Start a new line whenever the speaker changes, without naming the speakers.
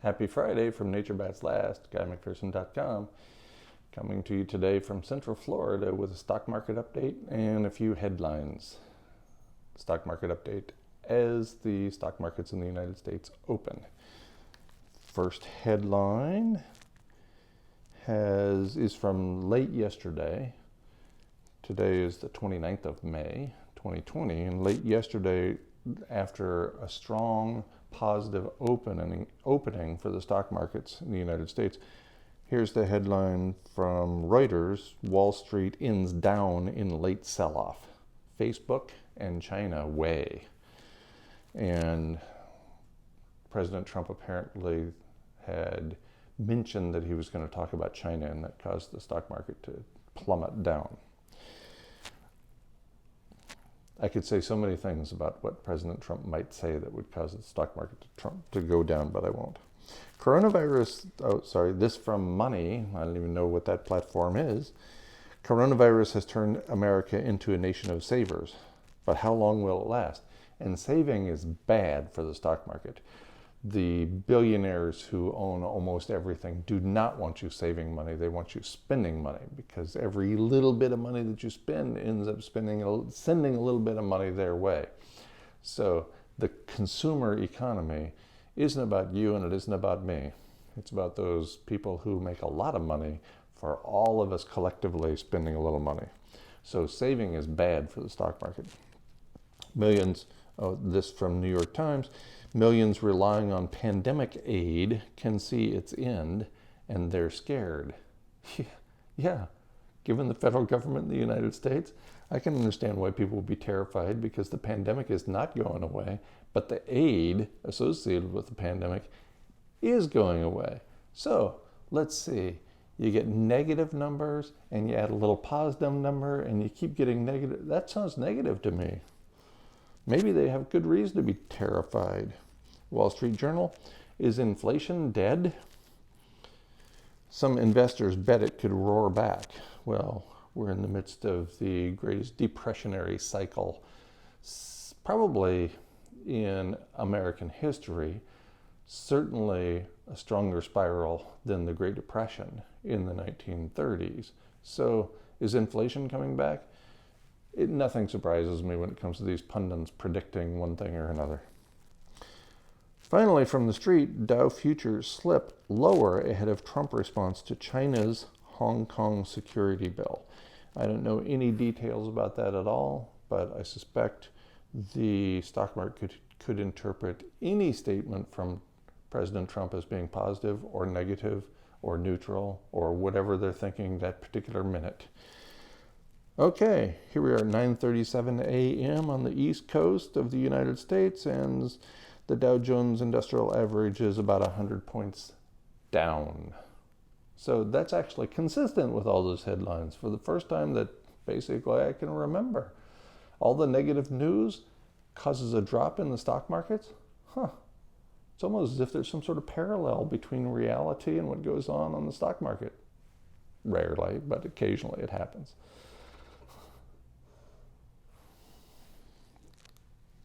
Happy Friday from Nature Bats Last, GuyMcPherson.com. Coming to you today from Central Florida with a stock market update and a few headlines. Stock market update as the stock markets in the United States open. First headline is from late yesterday. Today is the 29th of May, 2020, and late yesterday, after a strong positive opening for the stock markets in the United States. Here's the headline from Reuters: Wall Street ends down in late sell-off. Facebook and China weigh. And President Trump apparently had mentioned that he was going to talk about China, and that caused the stock market to plummet down. I could say so many things about what President Trump might say that would cause the stock market to go down, but I won't. This from Money. I don't even know what that platform is. Coronavirus has turned America into a nation of savers, but how long will it last? And saving is bad for the stock market. The billionaires who own almost everything do not want you saving money. They want you spending money, because every little bit of money that you spend ends up sending a little bit of money their way. So the consumer economy isn't about you and it isn't about me. It's about those people who make a lot of money for all of us collectively spending a little money. So saving is bad for the stock market. This from New York Times. Millions relying on pandemic aid can see its end, and they're scared. Yeah, given the federal government in the United States, I can understand why people would be terrified, because the pandemic is not going away, but the aid associated with the pandemic is going away. So let's see. You get negative numbers, and you add a little positive number, and you keep getting negative. That sounds negative to me. Maybe they have good reason to be terrified. Wall Street Journal: is inflation dead? Some investors bet it could roar back. Well, we're in the midst of the greatest depressionary cycle, probably in American history. Certainly a stronger spiral than the Great Depression in the 1930s. So is inflation coming back? Nothing surprises me when it comes to these pundits predicting one thing or another. Finally, from the street, Dow futures slip lower ahead of Trump response to China's Hong Kong security bill. I don't know any details about that at all, but I suspect the stock market could interpret any statement from President Trump as being positive or negative or neutral or whatever they're thinking that particular minute. Okay, here we are at 9:37 a.m. on the East Coast of the United States, and the Dow Jones Industrial Average is about 100 points down. So that's actually consistent with all those headlines for the first time that basically I can remember. All the negative news causes a drop in the stock markets? It's almost as if there's some sort of parallel between reality and what goes on the stock market. Rarely, but occasionally it happens.